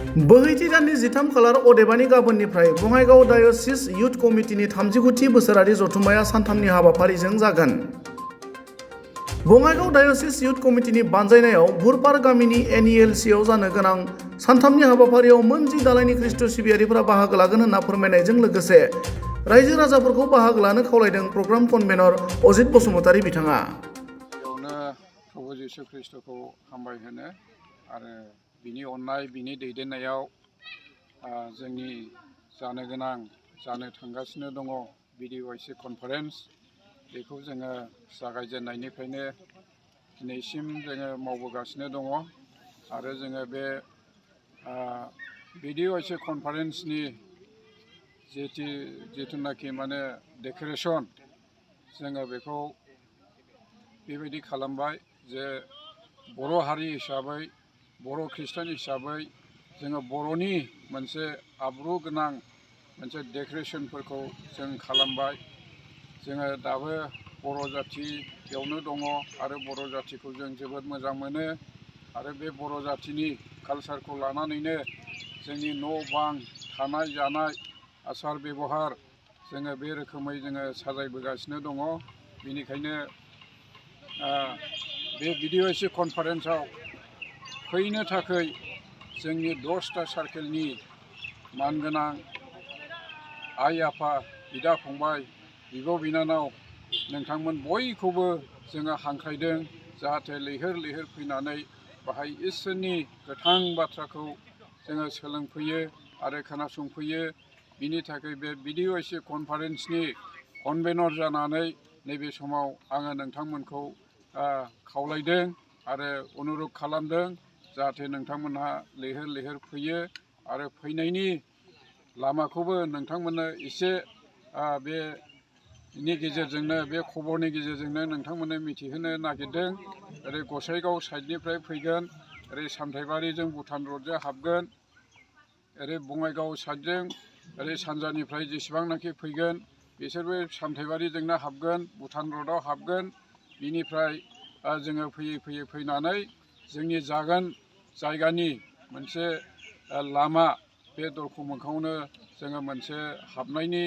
बोहैथि दाननि 13 खालार अदेबानि गाबोननिफ्राय बङाइगाव डायोसिस युथ कमिटिनि 39थि बोसोरारि जथुम्माया सानथामनि हाबाफारिजों जागोन। बङाइगाव डायोसिस युथ कमिटिनि बानजायनायाव बुरपार गामिनि NELCआव जानो गोनां सानथामनि हाबाफारियाव मोन 10 दालायनि ख्रीष्ट सिबियारिफोरा बाहागो लागोन होनना फोरमायनायजों लोगोसे रायजो राजाफोरखौ बाहागो लानो खावलायदों प्रग्राम कनभेनर अजित बसुमतारी बिथाङा। बेयावनो प्रभु जिशु ख्रीष्टखौ हामबाय होनो आरो बिनि अननाय बिनि दैदेननायाव जोंनि जानो थांगासिनो दङ BDYC कनफारेन्स बेखौ जोङो जागायजेननायनिफ्रायनो दिनैसिम जोङो मावबोगासिनो दङ आरो जोङो बे BDYC कनफारेन्सनि जिथुनाखि माने डेकोरेसन जोङो बेखौ बेबायदि खालामबाय जे बर' हारि हिसाबै बर' खृष्टान हिसाबै जोङो बर'नि मोनसे आब्रु गोनां मोनसे डेकोरेसनफोरखौ जों खालामबाय। जोङो दाबो बर' जाथि बेयावनो दङ आरो बर' जाथिखौ जों जोबोद मोजां मोनो आरो बे बर' जाथिनि कालसारखौ लानानैनो जोंनि न' बां थानाय जानाय आसार बेबहार जोङो बे रोखोमै जोङो साजायबोगासिनो दङ। बेनिखायनो बे BDYC कनफारेन्सआव फैनो थाखाय जोंनि 10टा सार्केलनि मानगोनां आइ आफा बिदा फंबाय बिब' बिनानाव नोंथांमोन बयखौबो जोङो हांख्रायदों जाहाथे लैहोर लैहोर फैनानै बाहाय इसोरनि गोथां बाथ्राखौ जोङो सोलोंफैयो आरो खोनासंफैयो। बिनि थाखाय बे BDYC कनफारेन्सनि कनभेनर जानानै नैबे समाव आङो नोंथांमोनखौ खावलायदों आरो अनुरद खालामदों जाहाथे नोंथांमोनहा लैहोर लैहोर फैयो आरो फैनायनि लामाखौबो नोंथांमोननो एसे बेनि गेजेरजोंनो बे खबरनि गेजेरजोंनो नोंथांमोननो मिथिहोनो नागिरदों। ओरै गसाइगाव साइडनिफ्राय फैगोन, ओरै सामथाइबारिजों भुटान रडजों हाबगोन, ओरै बङाइगाव साइडजों ओरै सानजानिफ्राय जेसेबांनाखि फैगोन बिसोरबो सामथाइबारिजोंनो हाबगोन, भुटान रडआव हाबगोन। बिनिफ्राय जोङो फैयै फैनानै जोंनि जायगानि मोनसे लामा बे दरखं मोखाङावनो जोङो मोनसे हाबनायनि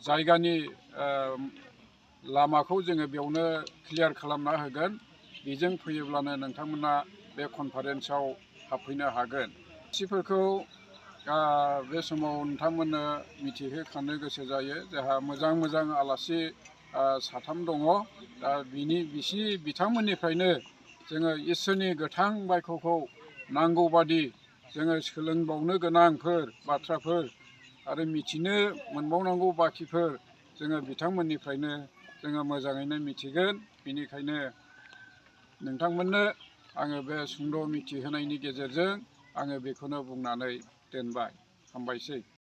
जायगानि लामाखौ जोङो बेयावनो क्लियार खालामना होगोन। बेजों फैयोब्लानो नोंथांमोना बे कनफारेन्सआव हाबफैनो हागोन। मानसिफोरखौ बे समाव नोंथांमोननो मिथिहोखानो गोसो जायो जोंहा मोजां आलासि 3 दङ। दा बिथांमोननिफ्रायनो जोङो इसोरनि गोथां बायख'खौ नांगौबादि जोङो सोलोंबावनो गोनांफोर बाथ्राफोर आरो मिथिनो मोनबावनांगौ बाखिफोर जोङो बिथांमोननिफ्रायनो जोङो मोजाङैनो मिथिगोन। बेनिखायनो नोंथांमोननो आङो बे सुंद' मिथिहोनायनि गेजेरजों आङो बेखौनो बुंनानै दोनबाय। हामबायसै।